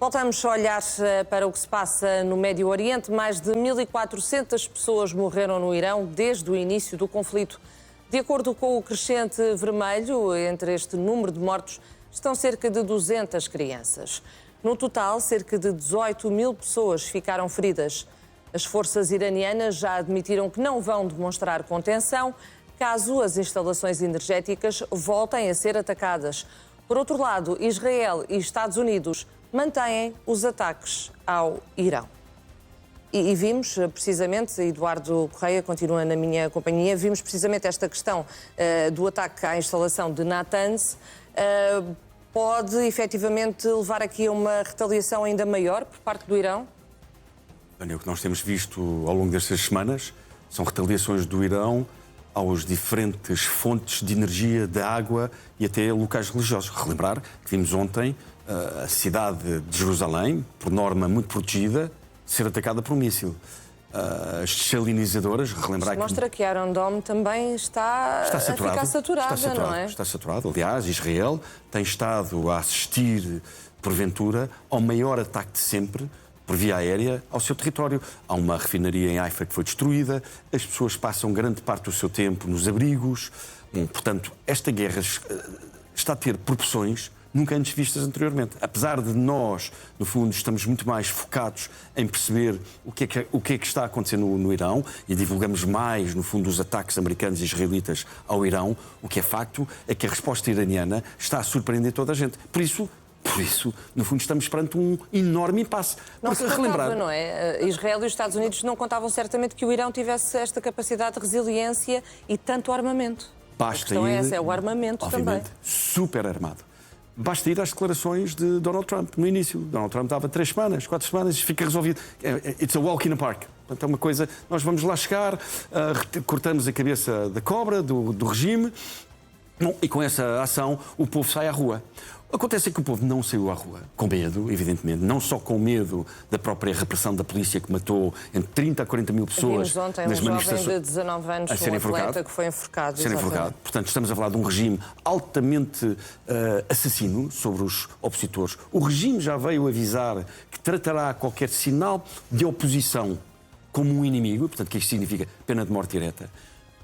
Voltamos a olhar para o que se passa no Médio Oriente. Mais de 1.400 pessoas morreram no Irão desde o início do conflito. De acordo com o crescente vermelho, entre este número de mortos estão cerca de 200 crianças. No total, cerca de 18 mil pessoas ficaram feridas. As forças iranianas já admitiram que não vão demonstrar contenção caso as instalações energéticas voltem a ser atacadas. Por outro lado, Israel e Estados Unidos mantêm os ataques ao Irão. E vimos precisamente, Eduardo Correia continua na minha companhia, vimos precisamente esta questão do ataque à instalação de Natanz. Pode efetivamente levar aqui a uma retaliação ainda maior por parte do Irão? O que nós temos visto ao longo destas semanas são retaliações do Irão aos diferentes fontes de energia, de água e até locais religiosos. Relembrar que vimos ontem a cidade de Jerusalém, por norma muito protegida, ser atacada por um míssil. As desalinizadoras, relembrar mostra que Iron Dome também está a ficar saturada, não é? Está saturado. Aliás, Israel tem estado a assistir, porventura, ao maior ataque de sempre por via aérea ao seu território. Há uma refinaria em Haifa que foi destruída, as pessoas passam grande parte do seu tempo nos abrigos. Portanto, esta guerra está a ter proporções nunca antes vistas anteriormente. Apesar de nós, no fundo, estamos muito mais focados em perceber o que é que está acontecendo no Irão e divulgamos mais, no fundo, os ataques americanos e israelitas ao Irão, o que é facto é que a resposta iraniana está a surpreender toda a gente. Por isso, no fundo, estamos perante um enorme impasse. Não se contava, não é? Israel e os Estados Unidos não contavam certamente que o Irão tivesse esta capacidade de resiliência e tanto armamento. A questão é essa, é o armamento também. Super armado. Basta ir às declarações de Donald Trump no início. Donald Trump estava 3 semanas, 4 semanas, fica resolvido. It's a walk in the park. Portanto, é uma coisa, nós vamos lá chegar, cortamos a cabeça da cobra, do regime, e com essa ação o povo sai à rua. Acontece que o povo não saiu à rua, com medo, evidentemente, não só com medo da própria repressão da polícia que matou entre 30 a 40 mil pessoas nas manifestações. Jovem de 19 anos, um atleta que foi enforcado. Portanto, estamos a falar de um regime altamente assassino sobre os opositores. O regime já veio avisar que tratará qualquer sinal de oposição como um inimigo, portanto, que isto significa pena de morte direta.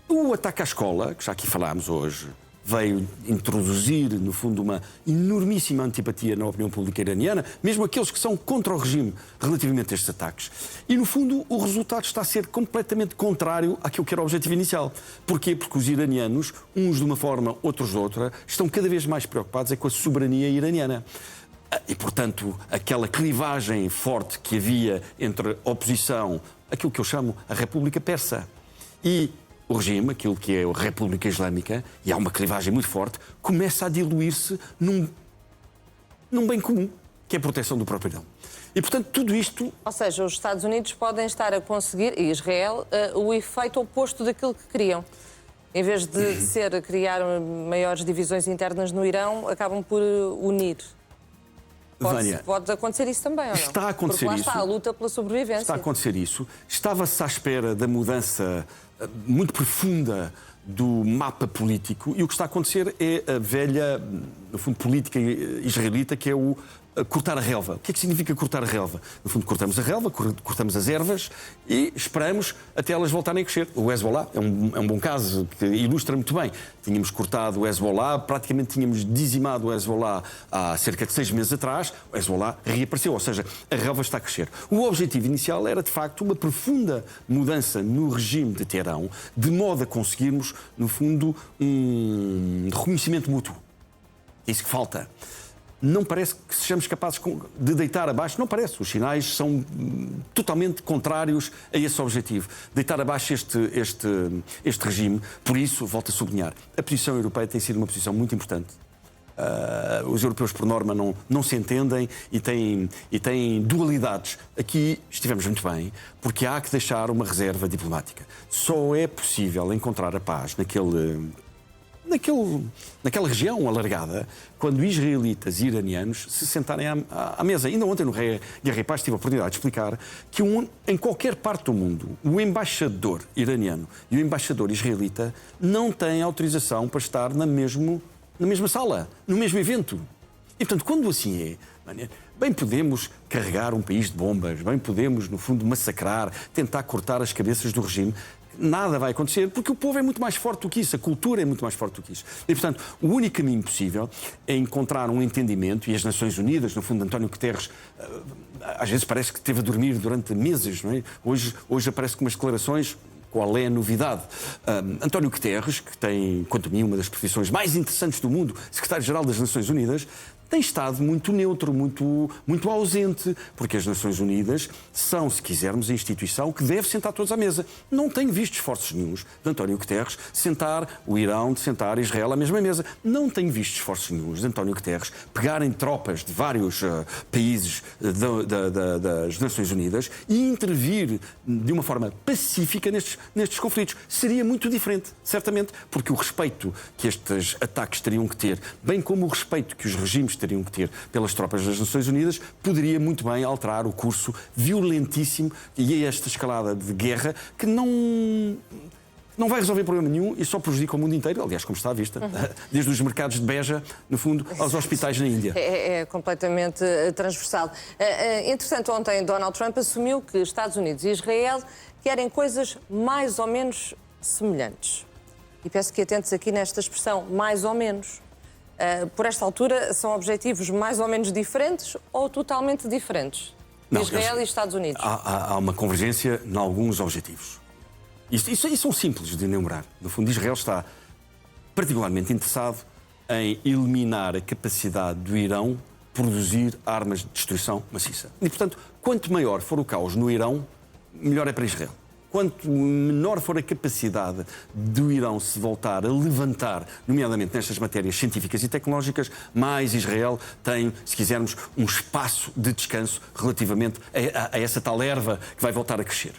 O ataque à escola, que já aqui falámos hoje, veio introduzir, no fundo, uma enormíssima antipatia na opinião pública iraniana, mesmo aqueles que são contra o regime relativamente a estes ataques. E, no fundo, o resultado está a ser completamente contrário àquilo que era o objetivo inicial. Porquê? Porque os iranianos, uns de uma forma, outros de outra, estão cada vez mais preocupados com a soberania iraniana. E, portanto, aquela clivagem forte que havia entre a oposição, aquilo que eu chamo a República Persa, e o regime, aquilo que é a República Islâmica, e há uma clivagem muito forte, começa a diluir-se num bem comum, que é a proteção do próprio Irão. E, portanto, tudo isto... Ou seja, os Estados Unidos podem estar a conseguir, e Israel, o efeito oposto daquilo que queriam. Em vez de criar maiores divisões internas no Irão, acabam por unir. Pode acontecer isso também, ou não? Está a acontecer isso. Porque lá está a luta pela sobrevivência. Está a acontecer isso. Estava-se à espera da mudança muito profunda do mapa político e o que está a acontecer é a velha, no fundo, política israelita, que é o cortar a relva. O que é que significa cortar a relva? No fundo, cortamos a relva, cortamos as ervas e esperamos até elas voltarem a crescer. O Hezbollah é um bom caso que ilustra muito bem. Tínhamos cortado o Hezbollah, praticamente tínhamos dizimado o Hezbollah há cerca de 6 meses atrás. O Hezbollah reapareceu, ou seja, a relva está a crescer. O objetivo inicial era, de facto, uma profunda mudança no regime de Teherão, de modo a conseguirmos, no fundo, um reconhecimento mútuo. É isso que falta. Não parece que sejamos capazes de deitar abaixo, não parece, os sinais são totalmente contrários a esse objetivo, deitar abaixo este regime. Por isso, volto a sublinhar, a posição europeia tem sido uma posição muito importante. Os europeus, por norma, não se entendem e têm dualidades. Aqui estivemos muito bem, porque há que deixar uma reserva diplomática. Só é possível encontrar a paz naquela região alargada, quando israelitas e iranianos se sentarem à mesa. Ainda ontem, no Guerra e Paz, tive a oportunidade de explicar que em qualquer parte do mundo, o embaixador iraniano e o embaixador israelita não têm autorização para estar na mesma sala, no mesmo evento. E, portanto, quando assim é, Bem podemos carregar um país de bombas, bem podemos, no fundo, massacrar, tentar cortar as cabeças do regime. Nada vai acontecer, porque o povo é muito mais forte do que isso, a cultura é muito mais forte do que isso. E, portanto, o único caminho possível é encontrar um entendimento, e as Nações Unidas, no fundo, António Guterres, às vezes parece que esteve a dormir durante meses, não é? Hoje aparece com umas declarações. Qual é a novidade? António Guterres, que tem, quanto a mim, uma das profissões mais interessantes do mundo, secretário-geral das Nações Unidas, tem estado muito neutro, muito ausente, porque as Nações Unidas são, se quisermos, a instituição que deve sentar todos à mesa. Não tenho visto esforços nenhuns de António Guterres sentar o Irão, de sentar Israel à mesma mesa. Não tenho visto esforços nenhuns de António Guterres pegarem tropas de vários países das Nações Unidas e intervir de uma forma pacífica nestes conflitos. Seria muito diferente, certamente, porque o respeito que estes ataques teriam que ter, bem como o respeito que os regimes teriam que ter pelas tropas das Nações Unidas, poderia muito bem alterar o curso violentíssimo e esta escalada de guerra que não vai resolver problema nenhum e só prejudica o mundo inteiro, aliás, como está à vista, desde os mercados de Beja, no fundo, aos hospitais na Índia. É completamente transversal. Entretanto, ontem Donald Trump assumiu que Estados Unidos e Israel querem coisas mais ou menos semelhantes. E peço que atentes aqui nesta expressão, mais ou menos. Por esta altura, são objetivos mais ou menos diferentes ou totalmente diferentes? Não, Israel e Estados Unidos. Há uma convergência em alguns objetivos. Isso são simples de enumerar. No fundo, Israel está particularmente interessado em eliminar a capacidade do Irão produzir armas de destruição maciça. E, portanto, quanto maior for o caos no Irão, melhor é para Israel. Quanto menor for a capacidade do Irão se voltar a levantar, nomeadamente nestas matérias científicas e tecnológicas, mais Israel tem, se quisermos, um espaço de descanso relativamente a essa tal erva que vai voltar a crescer.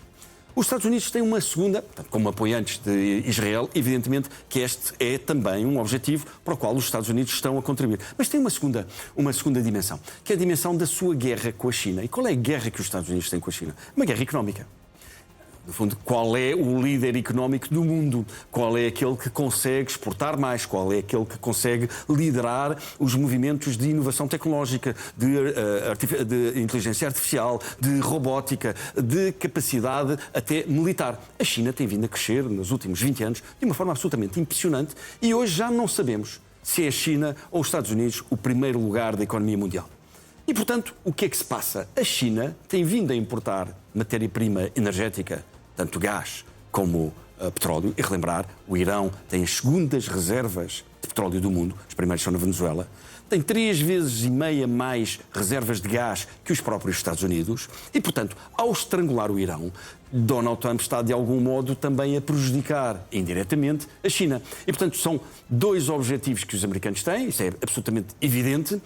Os Estados Unidos têm uma segunda, como apoiantes de Israel, evidentemente que este é também um objetivo para o qual os Estados Unidos estão a contribuir. Mas tem uma segunda dimensão, que é a dimensão da sua guerra com a China. E qual é a guerra que os Estados Unidos têm com a China? Uma guerra económica. No fundo, qual é o líder económico do mundo? Qual é aquele que consegue exportar mais? Qual é aquele que consegue liderar os movimentos de inovação tecnológica, de inteligência artificial, de robótica, de capacidade até militar? A China tem vindo a crescer nos últimos 20 anos de uma forma absolutamente impressionante e hoje já não sabemos se é a China ou os Estados Unidos o primeiro lugar da economia mundial. E, portanto, o que é que se passa? A China tem vindo a importar matéria-prima energética, tanto gás como petróleo. E relembrar, o Irão tem as segundas reservas de petróleo do mundo, as primeiras são na Venezuela, tem 3,5 vezes mais reservas de gás que os próprios Estados Unidos e, portanto, ao estrangular o Irão, Donald Trump está, de algum modo, também a prejudicar, indiretamente, a China. E, portanto, são dois objetivos que os americanos têm, isso é absolutamente evidente.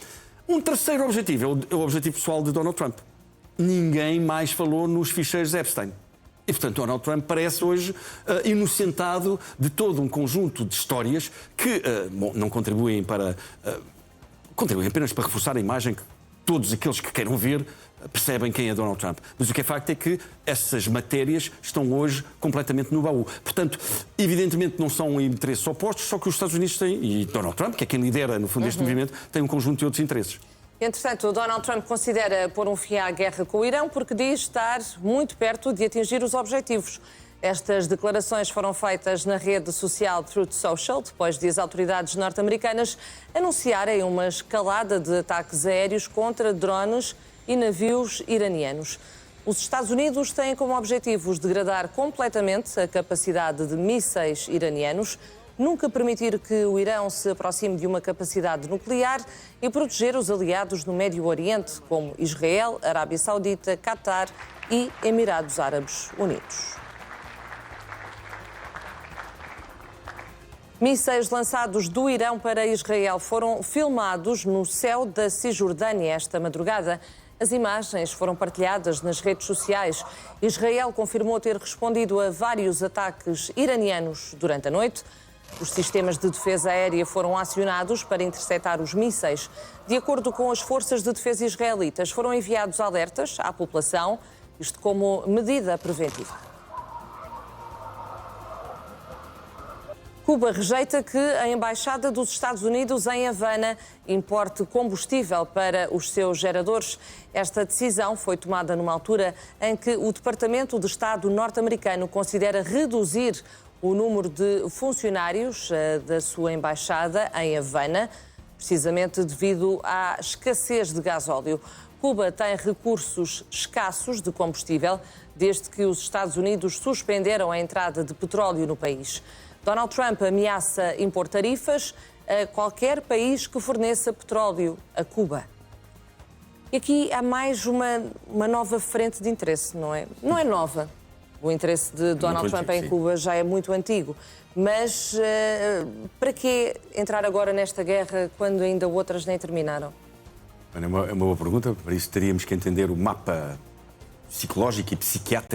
Um terceiro objetivo é o objetivo pessoal de Donald Trump. Ninguém mais falou nos ficheiros Epstein. E, portanto, Donald Trump parece hoje inocentado de todo um conjunto de histórias que não contribuem contribuem apenas para reforçar a imagem que todos aqueles que queiram ver percebem quem é Donald Trump. Mas o que é facto é que essas matérias estão hoje completamente no baú. Portanto, evidentemente não são interesses opostos, só que os Estados Unidos têm, e Donald Trump, que é quem lidera, no fundo, este movimento, tem um conjunto de outros interesses. Entretanto, Donald Trump considera pôr um fim à guerra com o Irão porque diz estar muito perto de atingir os objetivos. Estas declarações foram feitas na rede social Truth Social, depois de as autoridades norte-americanas anunciarem uma escalada de ataques aéreos contra drones e navios iranianos. Os Estados Unidos têm como objetivos degradar completamente a capacidade de mísseis iranianos, nunca permitir que o Irão se aproxime de uma capacidade nuclear e proteger os aliados no Médio Oriente, como Israel, Arábia Saudita, Catar e Emirados Árabes Unidos. Mísseis lançados do Irão para Israel foram filmados no céu da Cisjordânia esta madrugada. As imagens foram partilhadas nas redes sociais. Israel confirmou ter respondido a vários ataques iranianos durante a noite. Os sistemas de defesa aérea foram acionados para interceptar os mísseis. De acordo com as forças de defesa israelitas, foram enviados alertas à população, isto como medida preventiva. Cuba rejeita que a Embaixada dos Estados Unidos em Havana importe combustível para os seus geradores. Esta decisão foi tomada numa altura em que o Departamento de Estado norte-americano considera reduzir o número de funcionários da sua embaixada em Havana, precisamente devido à escassez de gasóleo. Cuba tem recursos escassos de combustível desde que os Estados Unidos suspenderam a entrada de petróleo no país. Donald Trump ameaça impor tarifas a qualquer país que forneça petróleo a Cuba. E aqui há mais uma nova frente de interesse, não é? Não é nova. O interesse de Donald Trump em Cuba já é muito antigo. Mas para que entrar agora nesta guerra quando ainda outras nem terminaram? É uma boa pergunta. Para isso teríamos que entender o mapa psicológico e psiquiátrico